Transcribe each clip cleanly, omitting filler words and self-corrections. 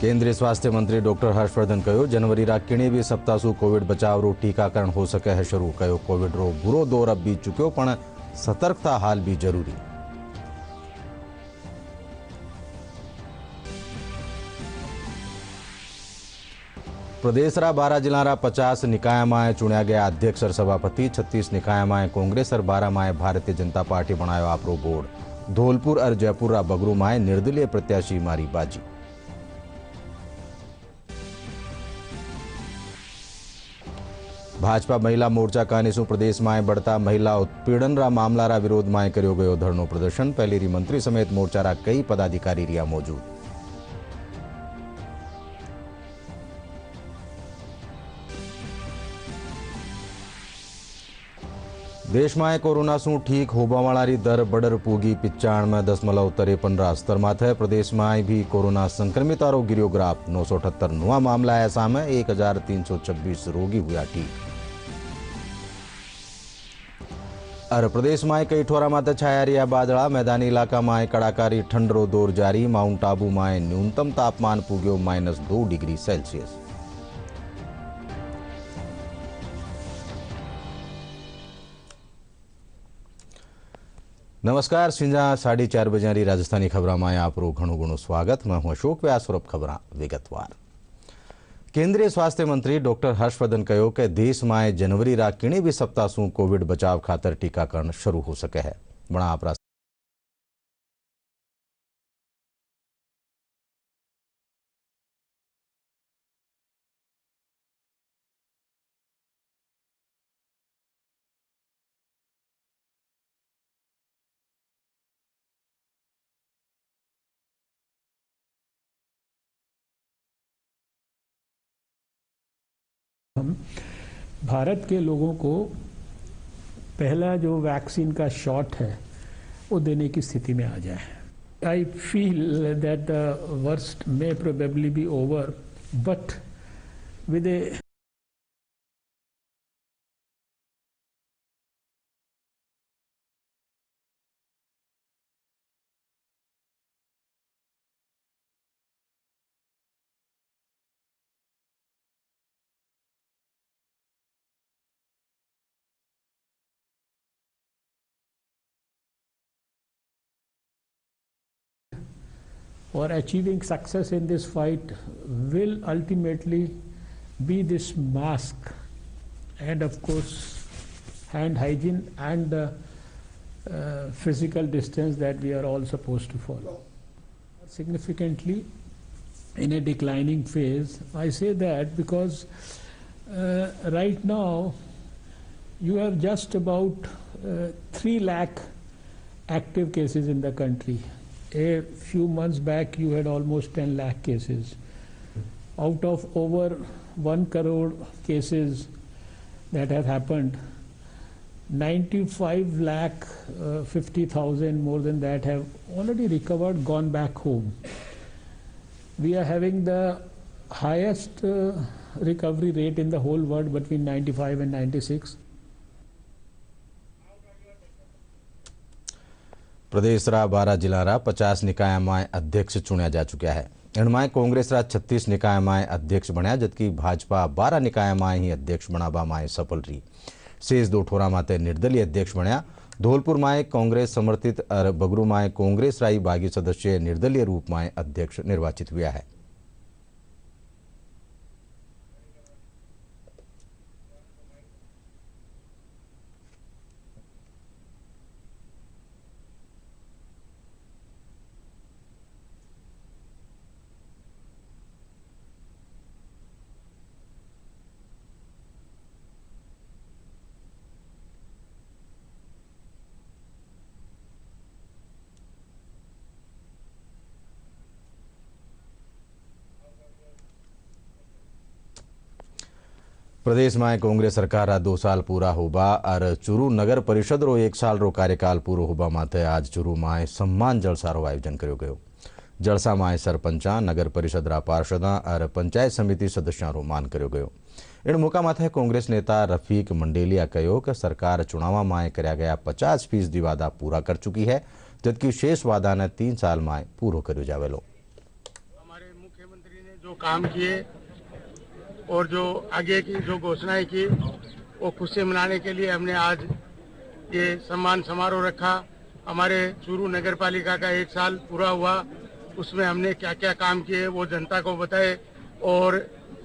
केंद्रीय स्वास्थ्य मंत्री डॉक्टर हर्षवर्धन कहो जनवरी रा किणी भी सप्ताह सु कोविड बचाव रो टीकाकरण हो सके है शुरू कहो कोविड रो बुरो दौर अब बीत चुक्यो पण सतर्कता हाल भी जरूरी। प्रदेश रा 12 जिला रा 50 निकाय में चुनिया गया अध्यक्ष और सभापति। 36 निकाय में कांग्रेस और 12 में भारतीय जनता पार्टी बनायो आपरो बोर्ड। धौलपुर और जयपुर रा बगरू में निर्दलीय प्रत्याशी मारी बाजी। भाजपा महिला मोर्चा कानीसु प्रदेश में बढ़ता महिला उत्पीड़न रा मामला रा विरोध में कर्यो गयो धरनो प्रदर्शन। पहली मंत्री समेत मोर्चा रा कई पदाधिकारी रिया मौजूद। देश में कोरोना सु ठीक होबावाळारी दर बड़र पूगी 95.53 स्तर माथे। प्रदेश में भी कोरोना संक्रमितारो गिरियो ग्राफ। 978 नवा मामला आया सामे। 1326 रोगी हुआ ठीक। और प्रदेश में कई ठोरा माते छाया रिया बादळा। मैदानी इलाका में कड़ाकारी ठंडरो दौर जारी। माउंट आबू में न्यूनतम तापमान पूग्यो -2 डिग्री सेल्सियस। नमस्कार, सिंजा 4:30 बजे राजस्थानी खबर में आपरो घणु स्वागत। मैं हूं अशोक व्यास और खबर विगतवार। केंद्रीय स्वास्थ्य मंत्री डॉक्टर हर्षवर्धन कहो कि देश में जनवरी रा किणी भी सप्ताह सु कोविड बचाव खातर टीकाकरण शुरू हो सके है। बड़ा आपरा हम भारत के लोगों को पहला जो वैक्सीन का शॉट है वो देने की स्थिति में आ जाए। I feel that the worst may probably be over but with A or achieving success in this fight will ultimately be this mask and of course hand hygiene and physical distance that we are all supposed to follow. Significantly in a declining phase. I say that because right now you have just about 3 lakh active cases in the country. A few months back you had almost 10 lakh cases. Out of over 1 crore cases that have happened, 95 lakh 50,000 more than that have already recovered, gone back home. We are having the highest recovery rate in the whole world, between 95 and 96. प्रदेश रा 12 जिला रा 50 निकाय में अध्यक्ष चुनिया जा चुका है। इनमें कांग्रेस रा 36 निकाय में अध्यक्ष बनया जबकि भाजपा 12 निकाय में ही अध्यक्ष बनावा में सफल रही। शेष 2 ठोरा माते निर्दलीय अध्यक्ष बनया। धौलपुर में कांग्रेस समर्थित और बगरू में कांग्रेस राई बागी सदस्य निर्दलीय रूप में अध्यक्ष निर्वाचित हुआ है। प्रदेश में कांग्रेस सरकार 2 साल पूरा होबा और चूरू नगर परिषद रो 1 साल रो कार्यकाल पूरो होबा माथे आज चूरू में सम्मान जलसा रो आयोजन कर्यो गयो। जलसा में सरपंचा, नगर परिषद रा पार्षदा और पंचायत समिति सदस्यों रो मान कर्यो गयो। इन मौका माथे कांग्रेस नेता रफीक मंडेलिया कहो कि सरकार चुनाव में कर्या गया 50% वादा पूरा कर चुकी है, जबकि शेष वादा ने 3 साल में पूरो कर्यो जावेलो। हमारे मुख्यमंत्री ने काम किए और जो आगे की जो घोषणाएं की वो खुशी मनाने के लिए हमने आज ये सम्मान समारोह रखा। हमारे चूरू नगर पालिका का 1 साल पूरा हुआ, उसमें हमने क्या क्या काम किए वो जनता को बताए और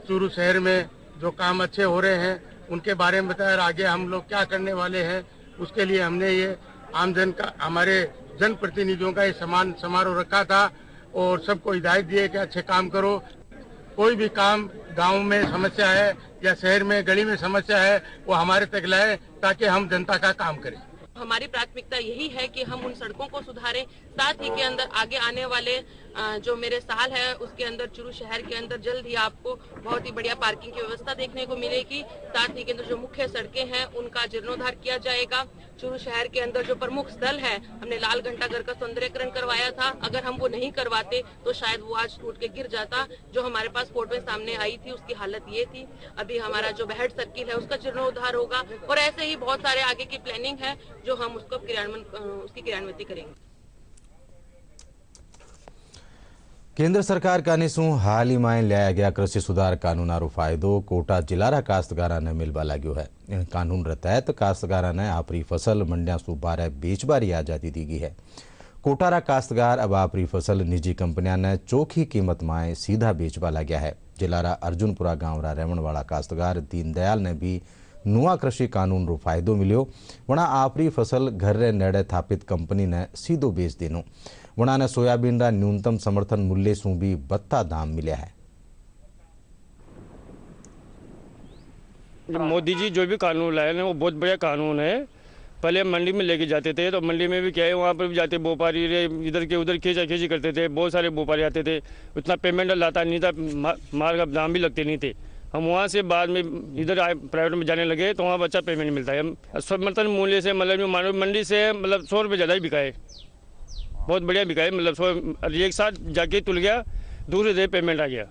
चूरू शहर में जो काम अच्छे हो रहे हैं उनके बारे में बताया और आगे हम लोग क्या करने वाले हैं उसके लिए हमने ये आमजन का हमारे जनप्रतिनिधियों का ये सम्मान समारोह रखा था और सबको हिदायत दिए कि अच्छे काम करो। कोई भी काम गांव में समस्या है या शहर में गली में समस्या है वो हमारे तक लाए ताकि हम जनता का काम करें। हमारी प्राथमिकता यही है कि हम उन सड़कों को सुधारें, साथ ही के अंदर आगे आने वाले जो मेरे साल है उसके अंदर चूरू शहर के अंदर जल्द ही आपको बहुत ही बढ़िया पार्किंग की व्यवस्था देखने को मिलेगी। साथ ही के अंदर जो मुख्य सड़कें हैं उनका जीर्णोद्धार किया जाएगा। चूरू शहर के अंदर जो प्रमुख स्थल है, हमने लाल घंटा घर का सौंदर्यकरण करवाया था, अगर हम वो नहीं करवाते तो शायद वो आज टूट के गिर जाता। जो हमारे पास फोटो सामने आई थी उसकी हालत ये थी। अभी हमारा जो बेहड सर्किल है उसका जीर्णोद्धार होगा और ऐसे ही बहुत सारे आगे की प्लानिंग है जो हम उसको उसकी क्रियान्वित करेंगे। केंद्र सरकार का निशू हाल ही में लाया गया कृषि सुधार कानूनारो फायदो कोटा जिलारा काश्तकारा ने मिलवा लाग्यो है। इन कानून रे तहत काश्तकारा ने आपरी फसल मंडिया सु बारे बेचबारी आजादी दी गई है। कोटारा काश्तकार अब आपरी फसल निजी कंपनियां ने चोखी कीमत में सीधा बेचवा लाग्या है। जिलारा अर्जुनपुरा गांव रा रहण वाला काश्तकार दीनदयाल ने भी नुआ कृषि कानून रो फायदो मिलो। वणा आपरी फसल घर रे नेड़े स्थापित कंपनी ने सीधो बेच देनो। वणा ने सोयाबीन रा न्यूनतम समर्थन मूल्य सु भी बत्ता दाम मिला है। मोदी जी जो भी कानून लाए ना वो बहुत बढ़िया कानून है। पहले मंडी में लेके जाते थे तो मंडी में भी क्या है वहाँ पर भी जाते व्यापारी इधर के उधर खींची करते थे। बहुत सारे व्यापारी आते थे, उतना पेमेंट लाता नहीं था, माल का दाम भी लगते नहीं थे। हम वहाँ से बाद में इधर आए प्राइवेट में जाने लगे तो वहाँ अच्छा पेमेंट मिलता है। समर्थन मूल्य से मतलब मानव मंडी से मतलब 100 रुपये ज़्यादा ही बिका है, बहुत बढ़िया बिका है। मतलब 100 एक साथ जाके तुल गया, दूसरे दिन पेमेंट आ गया।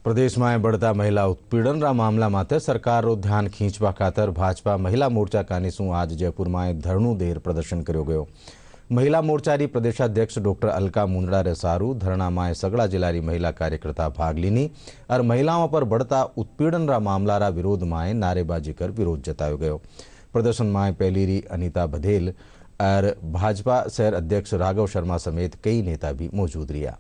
प्रदेश में बढ़ता महिला उत्पीड़न रा मामला माते सरकार रो ध्यान खींचवा खातर भाजपा महिला मोर्चा का निशू आज जयपुर में धरणु देर प्रदर्शन कर्यो गयो। महिला मोर्चा री प्रदेशाध्यक्ष डॉक्टर अलका मुंदड़ा रे सारू धरना में सगड़ा जिला री महिला कार्यकर्ता भाग लीनी और महिलाओं पर बढ़ता उत्पीड़न रा मामला रा विरोध में नारेबाजी कर विरोध जतायो गयो। प्रदर्शन में पहली री अनीता बधेल और भाजपा शहर अध्यक्ष राघव शर्मा समेत कई नेता भी मौजूद रिया।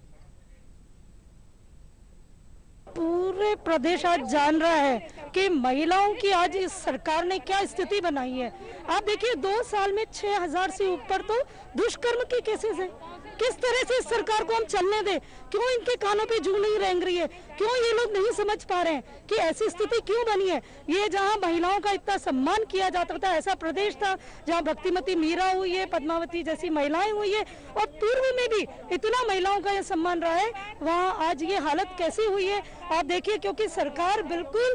पूरे प्रदेश आज जान रहा है कि महिलाओं की आज इस सरकार ने क्या स्थिति बनाई है। आप देखिए 2 साल में 6000 से ऊपर तो दुष्कर्म के केसेस हैं। किस तरह से इस सरकार को हम चलने दें? क्यों इनके कानों पे जू नहीं रेंग रही है? क्यों ये लोग नहीं समझ पा रहे हैं कि ऐसी स्थिति क्यों बनी है? ये जहां महिलाओं का इतना सम्मान किया जाता था, ऐसा प्रदेश था जहां भक्तिमती मीरा हुई है, पद्मावती जैसी महिलाएं हुई है और पूर्व में भी इतना महिलाओं का ये सम्मान रहा है, वहाँ आज ये हालत कैसी हुई है आप देखिए। क्योंकि सरकार बिल्कुल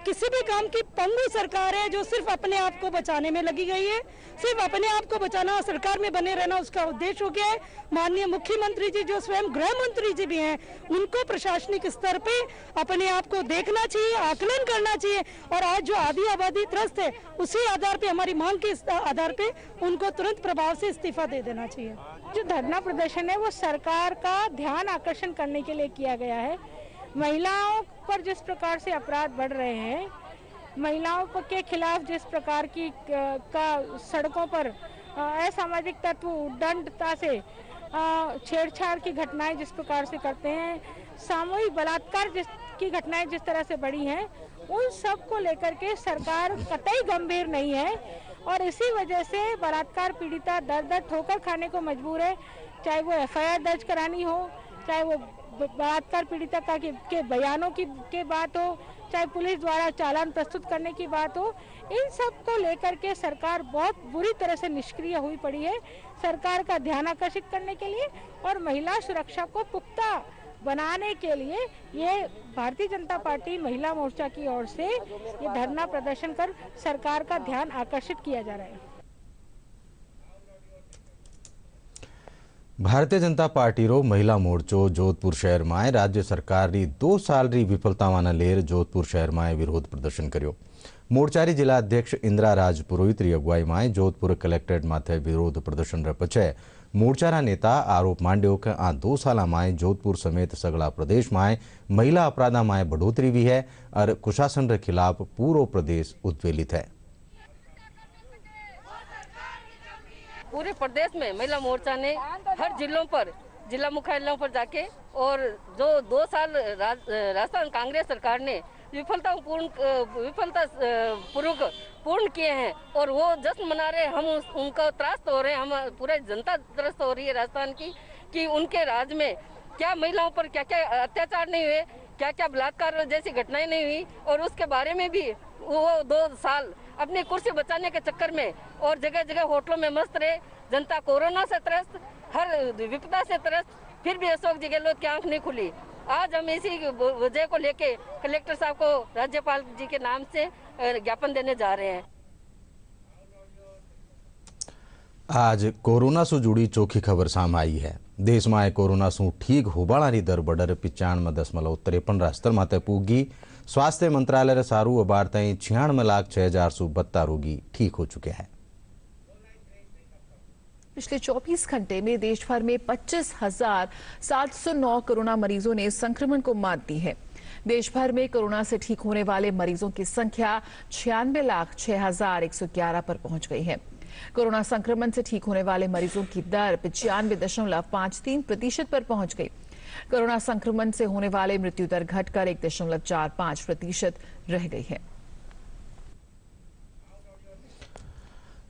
किसी भी काम की पंगु सरकार है जो सिर्फ अपने आप को बचाने में लगी गई है। सिर्फ अपने आप को बचाना, सरकार में बने रहना उसका उद्देश्य हो गया है। माननीय मुख्यमंत्री जी जो स्वयं गृह मंत्री जी भी हैं, उनको प्रशासनिक स्तर पे अपने आप को देखना चाहिए, आकलन करना चाहिए और आज जो आधी आबादी त्रस्त है उसी आधार पे, हमारी मांग के आधार पे उनको तुरंत प्रभाव से इस्तीफा दे देना चाहिए। जो धरना प्रदर्शन है वो सरकार का ध्यान आकर्षण करने के लिए किया गया है। महिलाओं पर जिस प्रकार से अपराध बढ़ रहे हैं, महिलाओं के खिलाफ जिस प्रकार की का सड़कों पर असामाजिक तत्व उद्दंडता से छेड़छाड़ की घटनाएं जिस प्रकार से करते हैं, सामूहिक बलात्कार की घटनाएं जिस तरह से बढ़ी हैं, उन सब को लेकर के सरकार कतई गंभीर नहीं है और इसी वजह से बलात्कार पीड़िता दर दर ठोकर खाने को मजबूर है। चाहे वो FIR दर्ज करानी हो, चाहे वो बलात्कार पीड़िता के बयानों की बात हो, चाहे पुलिस द्वारा चालान प्रस्तुत करने की बात हो, इन सब को लेकर के सरकार बहुत बुरी तरह से निष्क्रिय हुई पड़ी है। सरकार का ध्यान आकर्षित करने के लिए और महिला सुरक्षा को पुख्ता बनाने के लिए ये भारतीय जनता पार्टी महिला मोर्चा की ओर से ये धरना प्रदर्शन कर सरकार का ध्यान आकर्षित किया जा रहा है। भारतीय जनता पार्टी रो महिला मोर्चो जोधपुर शहर में राज्य सरकार री 2 साल री विफलतावाना लेर जोधपुर शहर में विरोध प्रदर्शन कर्यो। मोर्चारी जिला अध्यक्ष इंदिरा राज पुरोहित री अगुवाई में जोधपुर कलेक्ट्रेट माथे विरोध प्रदर्शन रे पछे मोर्चाना नेता आरोप मांड्यो कि आ 2 साल में जोधपुर समेत सगला प्रदेश में महिला अपराध में बढ़ोतरी भी है और कुशासन के खिलाफ पूरा प्रदेश उद्वेलित है। पूरे प्रदेश में महिला मोर्चा ने हर जिलों पर, जिला मुख्यालयों पर जाके और जो 2 साल राजस्थान कांग्रेस सरकार ने विफलता पूर्वक पूर्ण किए हैं और वो जश्न मना रहे, हम उनको त्रास्त हो रहे हैं, हम पूरे जनता त्रस्त हो रही है राजस्थान की कि उनके राज में क्या महिलाओं पर क्या क्या अत्याचार नहीं हुए, क्या क्या बलात्कार जैसी घटनाएं नहीं हुई। और उसके बारे में भी वो 2 साल अपनी कुर्सी बचाने के चक्कर में और जगह जगह होटलों में मस्त रहे। जनता कोरोना से त्रस्त, हर विपदा से त्रस्त, फिर भी अशोक जी गहलोत की आंख नहीं खुली। आज हम इसी वजह को लेके कलेक्टर साहब को राज्यपाल जी के नाम से ज्ञापन देने जा रहे हैं। आज कोरोना से जुड़ी चोखी खबर सामने आई है। देश में कोरोना से ठीक होबाळानी दर बढ़र 95.53 स्तर माते पूगी। स्वास्थ्य मंत्रालय रे सारू अबार ताई 96,06,472 रोगी ठीक हो चुके हैं। पिछले 24 घंटे में देश भर में 25,709 कोरोना मरीजों ने संक्रमण को मात दी है। देश भर में कोरोना से ठीक होने वाले मरीजों की संख्या 96,06,111 पर पहुंच गई है। कोरोना संक्रमण से ठीक होने वाले मरीजों की दर 95.53% पर पहुंच गई। कोरोना संक्रमण से होने वाले मृत्यु दर घटकर 1.45% रह गई है।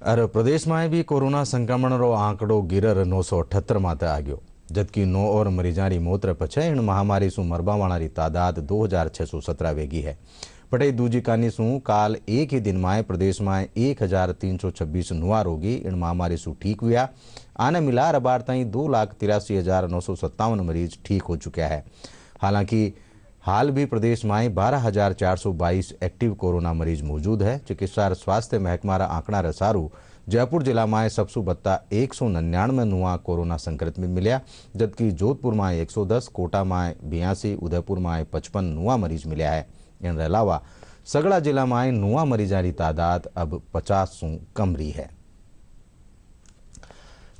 और प्रदेश में भी कोरोना संक्रमण रो आंकड़ो गिरर 978 माते आ गयो, जबकि 9 और मरीजारी मौत रे पछे इन महामारी सु मरबा वाली तादाद 2,617 वेगी है। पटे दूजी कानी सु काल एक ही दिन में प्रदेश में 1,326 नुआ रोगी इन महामारी सु ठीक हुआ। आने मिला रबार ताई 2,83,957 मरीज ठीक हो चुका है। हालांकि हाल भी प्रदेश में 12,422 एक्टिव कोरोना मरीज मौजूद है। चिकित्सा और स्वास्थ्य महकमा आंकड़ा रसारू जयपुर जिला में सबसे बत्ता 199 नुआ कोरोना संक्रमित मिले, जबकि जोधपुर में 110, कोटा में 82, उदयपुर में 55 नुआ मरीज मिले है। इन अलावा सगड़ा जिला में नुआ मरीजारी तादाद अब 50 सु कम रही है।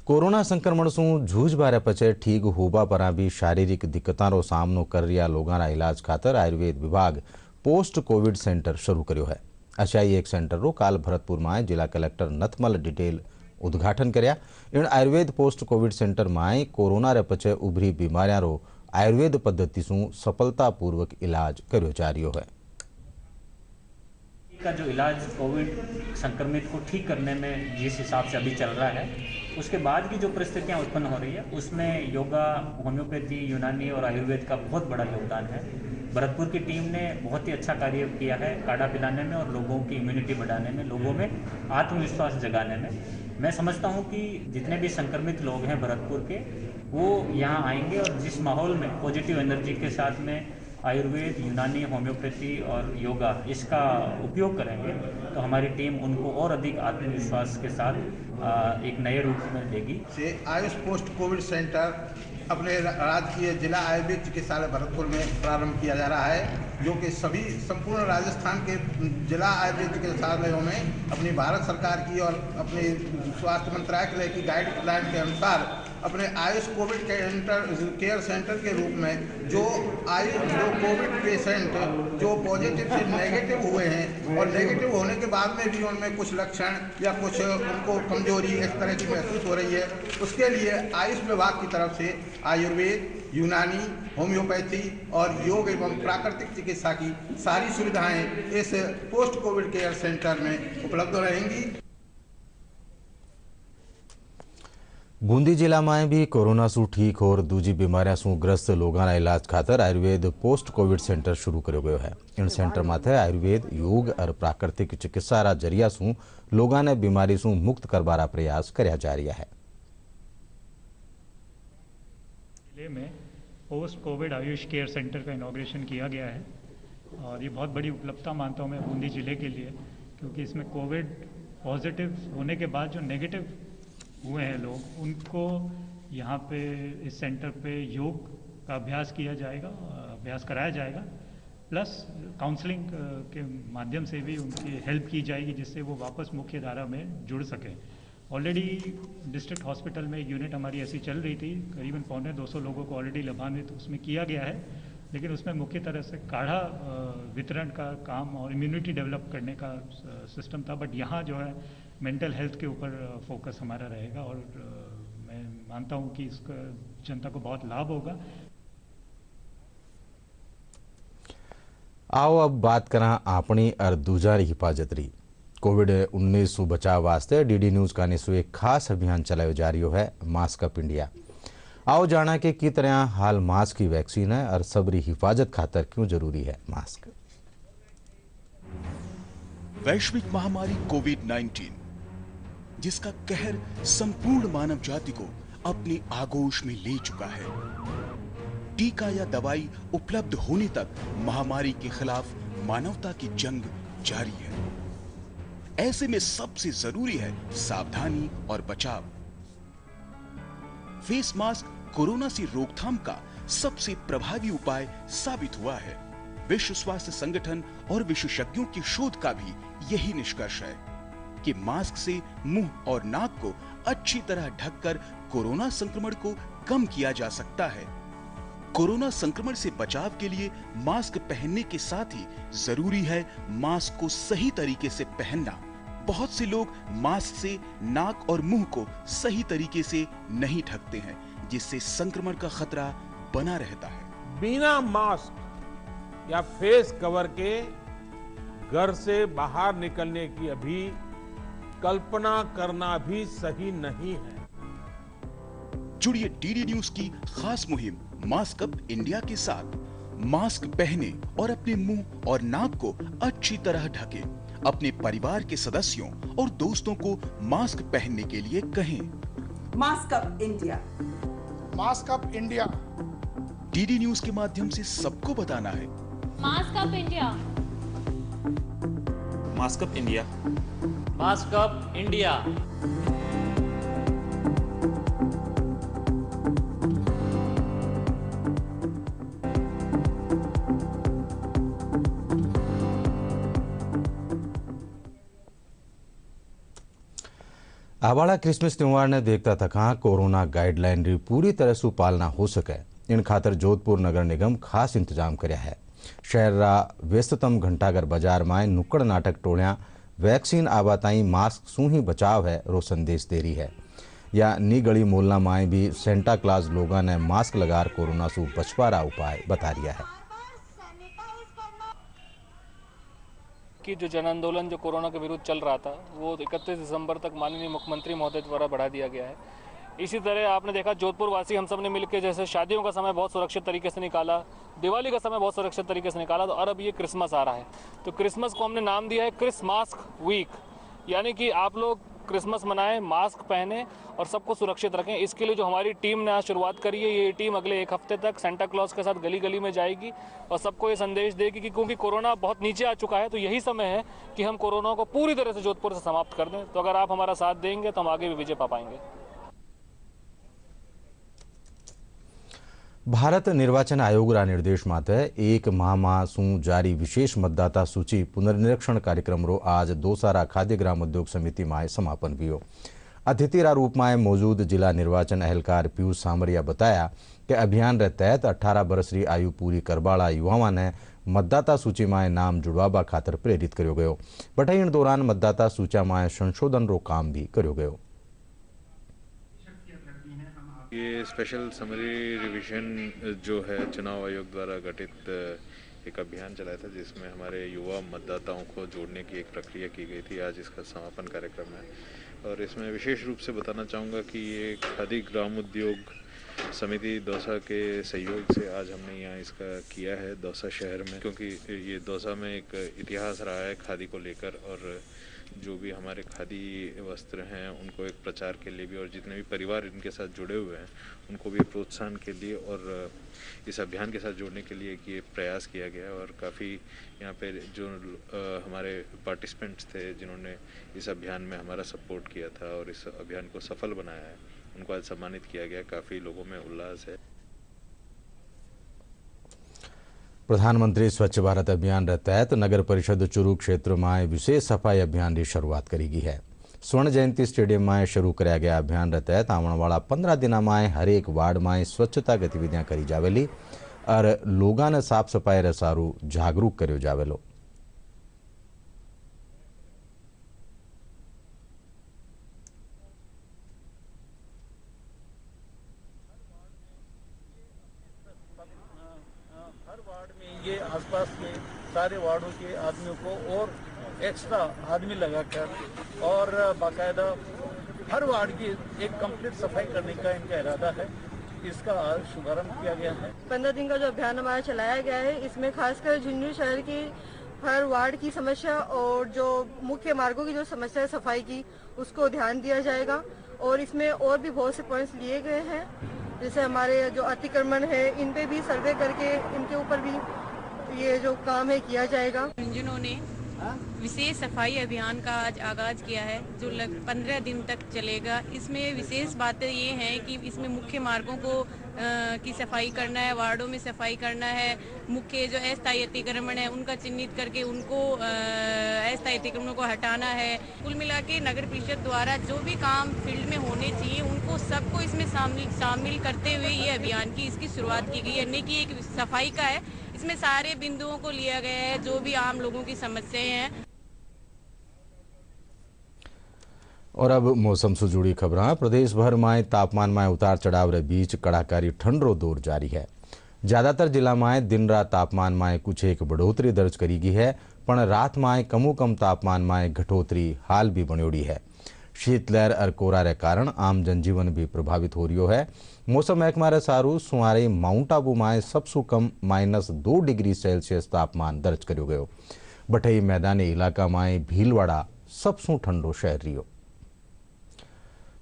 कोरोना संक्रमण से जूझ बारे पछे ठीक होबा पर भी शारीरिक दिक्कतों सामनो कर रहा लोगों का इलाज खातर आयुर्वेद विभाग पोस्ट कोविड सेंटर शुरू कर्यो है। अशाई एक सेंटर रो काल भरतपुर में जिला कलेक्टर नथमल डिटेल उद्घाटन कर्या। इन आयुर्वेद पोस्ट कोविड सेंटर में कोरोना रे पछे उभरी बीमारियां रो आयुर्वेद पद्धति से सफलतापूर्वक इलाज कर्यो जा रह्यो है। का जो इलाज कोविड संक्रमित को ठीक करने में जिस हिसाब से अभी चल रहा है, उसके बाद की जो परिस्थितियां उत्पन्न हो रही है उसमें योगा, होम्योपैथी, यूनानी और आयुर्वेद का बहुत बड़ा योगदान है। भरतपुर की टीम ने बहुत ही अच्छा कार्य किया है काढ़ा पिलाने में और लोगों की इम्यूनिटी बढ़ाने में, लोगों में आत्मविश्वास जगाने में। मैं समझता हूं कि जितने भी संक्रमित लोग हैं भरतपुर के, वो यहाँ आएंगे और जिस माहौल में पॉजिटिव एनर्जी के साथ में आयुर्वेद, यूनानी, होम्योपैथी और योगा इसका उपयोग करेंगे तो हमारी टीम उनको और अधिक आत्मविश्वास के साथ एक नए रूप में देगी। से आयुष पोस्ट कोविड सेंटर अपने राजकीय जिला आयुर्वेद चिकित्सालय भरतपुर में प्रारंभ किया जा रहा है, जो कि सभी संपूर्ण राजस्थान के जिला आयुर्वेद चिकित्सालयों में अपनी भारत सरकार की और अपने स्वास्थ्य मंत्रालय की गाइडलाइन के अनुसार अपने आयुष कोविड केयर सेंटर के रूप में जो कोविड पेशेंट जो पॉजिटिव से नेगेटिव हुए हैं और नेगेटिव होने के बाद में भी उनमें कुछ लक्षण या कुछ उनको कमजोरी इस तरह की महसूस हो रही है, उसके लिए आयुष विभाग की तरफ से आयुर्वेद, यूनानी, होम्योपैथी और योग एवं प्राकृतिक चिकित्सा की सारी सुविधाएं इस पोस्ट कोविड केयर सेंटर में उपलब्ध रहेंगी। बूंदी जिला में भी कोरोना से ठीक और दूजी बीमारियां से ग्रस्त लोगों का इलाज खातर आयुर्वेद पोस्ट कोविड सेंटर शुरू करो गयो है। इन सेंटर माथे आयुर्वेद, योग और प्राकृतिक चिकित्सा रा जरिया से लोगों ने बीमारी से मुक्त करवारा प्रयास करया जा रहा है। जिले में post Covid Ayush care centre का इनॉग्रेशन किया गया है और ये बहुत बड़ी उपलब्धता मानता हूँ मैं बूंदी जिले के लिए, क्योंकि इसमें कोविड पॉजिटिव होने के बाद जो नेगेटिव हुए हैं लोग, उनको यहाँ पे इस सेंटर पे योग का अभ्यास कराया जाएगा, प्लस काउंसलिंग के माध्यम से भी उनकी हेल्प की जाएगी जिससे वो वापस मुख्य धारा में जुड़ सकें। ऑलरेडी डिस्ट्रिक्ट हॉस्पिटल में एक यूनिट हमारी ऐसी चल रही थी, करीबन 250 लोगों को ऑलरेडी लाभान्वित उसमें किया गया है, लेकिन उसमें मुख्य तरह से काढ़ा वितरण का काम और इम्यूनिटी डेवलप करने का सिस्टम था। बट यहाँ जो है मेंटल हेल्थ के ऊपर फोकस हमारा रहेगा और मैं मानता हूँ कि इसका जनता को बहुत लाभ होगा। आओ अब बात करा अपनी और दूजारी हिफाजत री। कोविड-19 से बचाव वास्ते डीडी न्यूज का एक खास अभियान चलायो जा रही है, मास्क अप इंडिया। आओ जाना कि की तरह हाल मास्क की वैक्सीन है और सबरी हिफाजत खातर क्यों जरूरी है मास्क। वैश्विक महामारी कोविड-19 जिसका कहर संपूर्ण मानव जाति को अपनी आगोश में ले चुका है। टीका या दवाई उपलब्ध होने तक महामारी के खिलाफ मानवता की जंग जारी है। ऐसे में सबसे जरूरी है सावधानी और बचाव। फेस मास्क कोरोना से रोकथाम का सबसे प्रभावी उपाय साबित हुआ है। विश्व स्वास्थ्य संगठन और विशेषज्ञों की शोध का भी यही निष्कर्ष है कि मास्क से मुंह और नाक को अच्छी तरह ढककर कोरोना संक्रमण को कम किया जा सकता है। कोरोना संक्रमण से बचाव के लिए मास्क पहनने के साथ ही जरूरी है मास्क को सही तरीके से पहनना। बहुत से लोग मास्क से नाक और मुंह को सही तरीके से नहीं ढकते हैं, जिससे संक्रमण का खतरा बना रहता है। बिना मास्क या फेस कवर के घर से बाहर निकलने की अभी कल्पना करना भी सही नहीं है। जुड़िए डीडी न्यूज की खास मुहिम मास्क अप इंडिया के साथ। मास्क पहने और अपने मुंह और नाक को अच्छी तरह ढकें। अपने परिवार के सदस्यों और दोस्तों को मास्क पहनने के लिए कहें। Mask up India, mask up India. DD news के माध्यम से सबको बताना है mask up India, mask up India, mask up India. आवाड़ा क्रिसमस त्यौहार ने देखता था कहाँ कोरोना गाइडलाइन री पूरी तरह से पालना हो सके, इन खातर जोधपुर नगर निगम खास इंतजाम कर्या है। शहर रा व्यस्ततम घंटाघर बाजार में नुक्कड़ नाटक टोलियां वैक्सीन आवाताई मास्क सू ही बचाव है रो संदेश दे रही है। या नी गली मोहल्ला माए भी सेंटा क्लास लोगों ने मास्क लगार कोरोना से बचवारा उपाय बता दिया है कि जो जन आंदोलन जो कोरोना के विरुद्ध चल रहा था वो 31 दिसंबर तक माननीय मुख्यमंत्री महोदय द्वारा बढ़ा दिया गया है। इसी तरह आपने देखा जोधपुर वासी हम सब ने मिलकर जैसे शादियों का समय बहुत सुरक्षित तरीके से निकाला, दिवाली का समय बहुत सुरक्षित तरीके से निकाला, तो और अब ये क्रिसमस आ रहा है। तो क्रिसमस को हमने नाम दिया है क्रिसमास्क वीक, यानी कि आप लोग क्रिसमस मनाएं, मास्क पहने और सबको सुरक्षित रखें। इसके लिए जो हमारी टीम ने आज शुरुआत करी है, ये टीम अगले 1 हफ्ते तक सेंटा क्लॉज के साथ गली गली में जाएगी और सबको ये संदेश देगी कि क्योंकि कोरोना बहुत नीचे आ चुका है तो यही समय है कि हम कोरोना को पूरी तरह से जोधपुर से समाप्त कर दें। तो अगर आप हमारा साथ देंगे तो हम आगे भी विजय पा पाएंगे। भारत निर्वाचन आयोग रा निर्देश माते 1 माह मासू जारी विशेष मतदाता सूची पुनर्निरीक्षण कार्यक्रम रो आज दोसारा खाद्य ग्राम उद्योग समिति में समापन हुआ। अतिथि रा रूप में मौजूद जिला निर्वाचन अहलकार पीयूष सामरिया बताया कि अभियान रे तहत 18 वर्ष री आयु पूरी करवाला युवाओं ने मतदाता सूची में नाम जुड़वाबा खातर प्रेरित कर्यो गयो। बट इन दौरान मतदाता सूची में संशोधन रो काम भी कर्यो गयो। ये स्पेशल समरी रिवीजन जो है चुनाव आयोग द्वारा गठित एक अभियान चलाया था जिसमें हमारे युवा मतदाताओं को जोड़ने की एक प्रक्रिया की गई थी। आज इसका समापन कार्यक्रम है और इसमें विशेष रूप से बताना चाहूँगा कि ये खादी ग्राम उद्योग समिति दौसा के सहयोग से आज हमने यहाँ इसका किया है दौसा शहर में, क्योंकि ये दौसा में एक इतिहास रहा है खादी को लेकर और जो भी हमारे खादी वस्त्र हैं उनको एक प्रचार के लिए भी और जितने भी परिवार इनके साथ जुड़े हुए हैं उनको भी प्रोत्साहन के लिए और इस अभियान के साथ जोड़ने के लिए ये प्रयास किया गया। और काफ़ी यहाँ पे जो हमारे पार्टिसिपेंट्स थे जिन्होंने इस अभियान में हमारा सपोर्ट किया था और इस अभियान को सफल बनाया है, उनको आज सम्मानित किया गया। काफ़ी लोगों में उल्लास है। प्रधानमंत्री स्वच्छ भारत अभियान के तहत नगर परिषद चुरू क्षेत्र में विशेष सफाई अभियान की शुरुआत करी गई है। स्वर्ण जयंती स्टेडियम में शुरू कराया गया अभियान रे तहत आवणवाला 15 दिना में हरेक वार्ड में स्वच्छता गतिविधियां करी जावेली और लोगों ने साफ सफाई रे सारू जागरूक कर्यो जावेलो। ये आसपास के सारे वार्डों के आदमियों को और एक्स्ट्रा आदमी लगाकर और बाकायदा हर वार्ड की एक कंप्लीट सफाई करने का इनका इरादा है। इसका आज शुभारंभ किया गया है। 15 दिन का जो अभियान हमारा चलाया गया है, इसमें खासकर झुंझुनू शहर की हर वार्ड की समस्या और जो मुख्य मार्गों की जो समस्या है सफाई की, उसको ध्यान दिया जाएगा। और इसमें और भी बहुत से पॉइंट्स लिए गए हैं, जैसे हमारे जो अतिक्रमण है इन पे भी सर्वे करके इनके ऊपर भी ये जो काम है किया जाएगा। झुंझुनू ने विशेष सफाई अभियान का आज आगाज किया है जो 15 दिन तक चलेगा। इसमें विशेष बातें ये हैं कि इसमें मुख्य मार्गों को की सफाई करना है, वार्डों में सफाई करना है, मुख्य जो अस्थायी अतिक्रमण है उनका चिन्हित करके उनको अस्थायी अतिक्रमणों को हटाना है। कुल मिला के नगर परिषद द्वारा जो भी काम फील्ड में होने चाहिए उनको सबको इसमें शामिल करते हुए ये अभियान की इसकी शुरुआत की गई है। यानी कि एक सफाई का है, इसमें सारे बिंदुओं को लिया गया है जो भी आम लोगों की समस्याएं हैं। और अब मौसम से जुड़ी खबरें। प्रदेश भर में तापमान में उतार चढ़ाव रे बीच कड़ाकारी ठंड रो दौर जारी है। ज्यादातर जिला में दिन रात तापमान में कुछ एक बढ़ोतरी दर्ज करी गई है, पर रात में कमो कम तापमान में घटोतरी हाल भी बन्योड़ी है। शीतलहर और कोहरा रे कारण आम जनजीवन भी प्रभावित हो रही है। मौसम महकमा रे सारू सुमारे माउंट आबू में सबसु कम -2 डिग्री सेल्सियस तापमान दर्ज कर्यो गयो। बठई मैदानी इलाका में भीलवाड़ा सबसु ठंडो शहर रह्यो।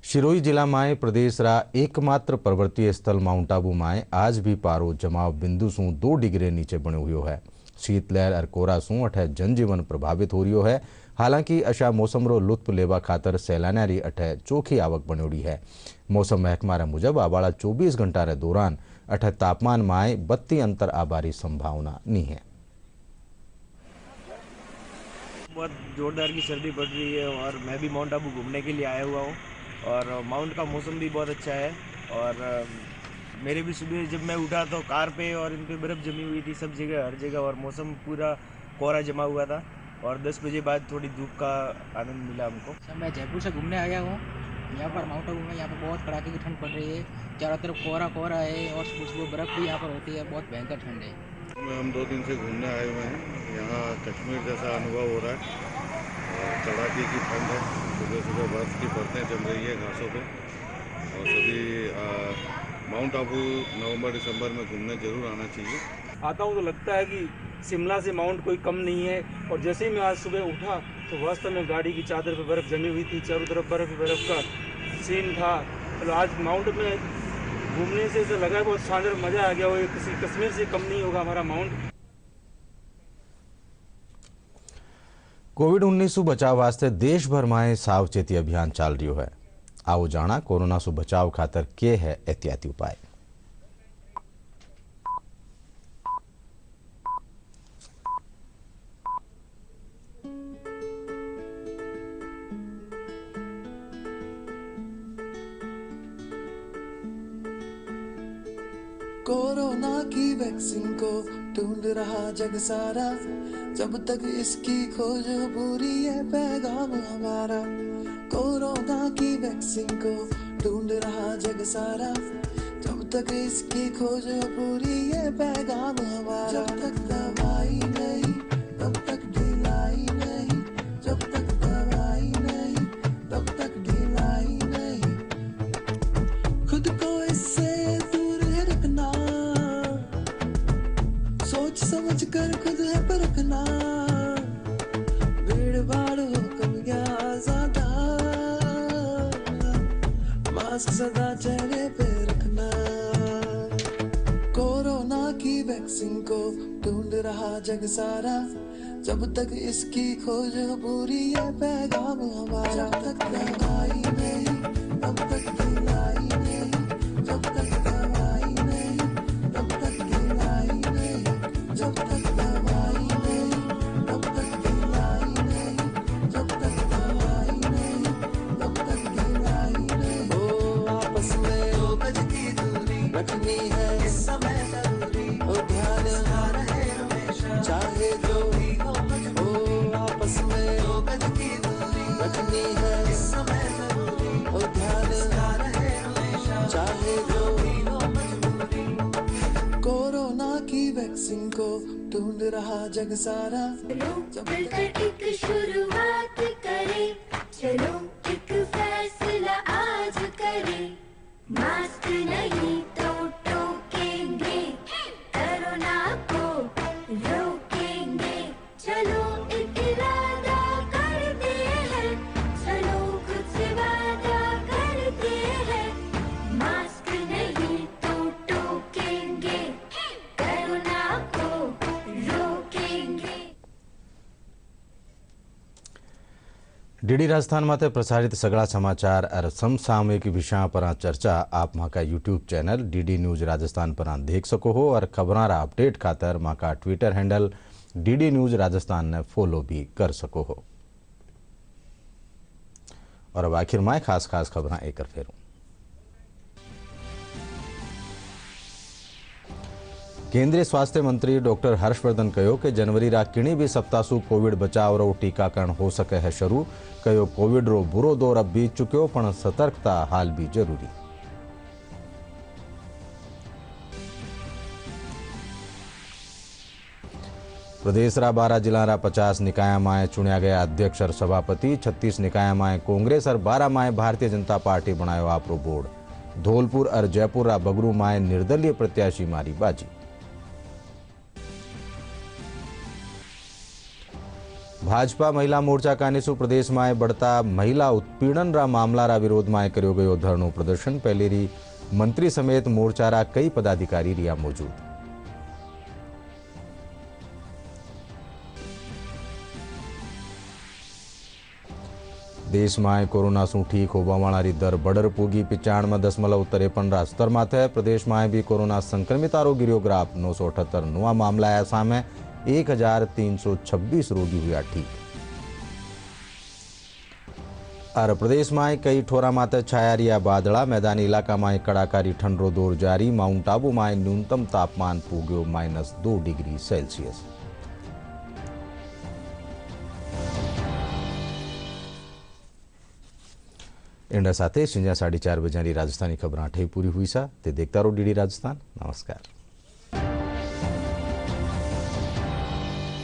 शिरोई जिला में प्रदेश रा एकमात्र पर्वतीय स्थल माउंट आबू में आज भी पारो जमाव बिंदु सु 2 डिग्री नीचे बनो हुयो है। शीतलहर और कोहरा सु अठे जनजीवन प्रभावित हो रही है। हालांकि अशा मौसम रो लुत्फ लेवा खातर सैलानियारी अठे चोखी आवक बनोड़ी है। मौसम महकमा रे मुजब आवाला 24 घंटा रे दौरान अठे तापमान में 32 अंतर आबारी संभावना नहीं है। बहुत जोरदार की सर्दी पड़ रही है और मैं भी माउंट आबू घूमने के लिए आया हुआ हूँ और माउंट का मौसम भी बहुत अच्छा है। और मेरे भी सुबह जब मैं उठा तो कार पे और इन पे बर्फ़ जमी हुई थी सब जगह हर जगह, और मौसम पूरा कोहरा जमा हुआ था और 10 बजे बाद थोड़ी धूप का आनंद मिला हमको। मैं जयपुर से घूमने आया हूँ। यहाँ पर माउंट आबू में यहाँ पर बहुत कड़ाके की ठंड पड़ रही है। चारों तरफ कोहरा है और सुबह बर्फ़ भी यहाँ पर होती है। बहुत भयंकर ठंड है। हम 2 दिन से घूमने आए हुए हैं। यहाँ कश्मीर जैसा अनुभव हो रहा है। कड़ाके की ठंड है, सुबह सुबह बर्फ़ की परतें जम रही है घासों पे। और सभी माउंट आबू नवंबर दिसंबर में घूमने जरूर आना चाहिए। आता हूँ तो लगता है कि शिमला से माउंट कोई कम नहीं है। और जैसे ही मैं आज सुबह उठा तो वास्तव में गाड़ी की चादर पे बर्फ़ जमी हुई थी, चारों तरफ बर्फ़ का सीन था। तो आज माउंट में घूमने से ऐसा लगा बहुत शानदार मज़ा आ गया। वो किसी कश्मीर से कम नहीं होगा हमारा माउंट। कोविड-19 बचाव वास्ते देश भर में सावचेती अभियान चाल रही है। आओ जाना कोरोना से बचाव खातर के है एहतियाती उपाय। कोरोना की वैक्सीन को ढूंढ रहा जग सारा, जब तक इसकी खोज पूरी है पैगाम हमारा। कोरोना की वैक्सीन को ढूंढ रहा जग सारा, जब तक इसकी खोज पूरी है पैगाम हमारा। जब तक दवाई नहीं तब तक ढिलाई नहीं, जब तक दवाई नहीं तब तक ढिलाई नहीं। खुद को इससे दूर रखना, सोच समझ कर खुद है परखना। भीड़ भाड़ हो कम या ज्यादा, मास्क सदा चेहरे पे रखना। कोरोना की वैक्सीन को ढूंढ रहा जग सारा, जब तक इसकी खोज पूरी है पैगाम हमारा। जब तक दवाई नहीं तब तक ढिलाई नहीं, जब तक दवाई नहीं तब तक ढिलाई नहीं, जब तक दवाई नहीं तब तक ढिलाई नहीं, जब तक दवाई नहीं इस समय जरूरी हो ध्यान रहे हमेशा, चाहे जो भी हो आपस में 2 गज की दूरी रखनी है इस समय जरूरी हो ध्यान रहे हमेशा, चाहे जो भी हो मजबूरी। कोरोना की वैक्सीन को ढूंढ रहा जग सारा, मिलकर एक शुरुआत करें, चलो एक फैसला आज करें, मास्क नहीं तो टोकेंगे, कोरोना को रोकेंगे, चलो एक इरादा करते हैं, चलो खुद से वादा करते हैं, मास्क नहीं तो टोकेंगे, कोरोना को रोकेंगे। डीडी राजस्थान माते प्रसारित सगळा समाचार और समसामयिक विषयों पर चर्चा आप माका YouTube channel DD news Rajasthan पर देख सको हो और खबरां अपडेट खातर माका Twitter handle DD news Rajasthan ने फॉलो भी कर सको हो। और अब आखिर में खास खास खबरां एक फेरू। केंद्रीय स्वास्थ्य मंत्री डॉक्टर हर्षवर्धन कहो कि जनवरी रा किणी भी सप्ताह सु कोविड बचाव रो टीकाकरण हो सके है शुरू। कहो कोविड रो बुरो दौर अब बीत चुक्यो पण सतर्कता हाल भी जरूरी। प्रदेश रा 12 जिला रा 50 निकाय में चुनिया गया अध्यक्ष और सभापति। 36 निकाय में कांग्रेस और 12 में भारतीय जनता पार्टी बनायो आपरो बोर्ड। धौलपुर और जयपुर रा बगरू में निर्दलीय प्रत्याशी मारी बाजी। भाजपा महिला मोर्चा कानीसु प्रदेश में बढ़ता महिला उत्पीड़न रा मामला रा विरोध में करो गयो धरनो प्रदर्शन। पहले री मंत्री समेत मोर्चा रा कई पदाधिकारी रिया मौजूद। देश में कोरोना सु ठीक होवा वाळारी दर बडर पूगी 95.53 स्तर माथे। प्रदेश में भी कोरोना संक्रमितारो गिरियो ग्राफ 978 नवा मामला आया सामे। 1326 रोगी हुआ ठीक। और प्रदेश में कई ठोरा माते छाया रिया बादला। मैदानी इलाका में कड़ाकारी ठंडो दौर जारी। माउंट आबू में न्यूनतम तापमान पूग्यो -2 डिग्री सेल्सियस। इंडा साथे संजा 4:30 बजे राजस्थानी खबर 8 पूरी हुई सा। ते देखता रहो डीडी राजस्थान। नमस्कार।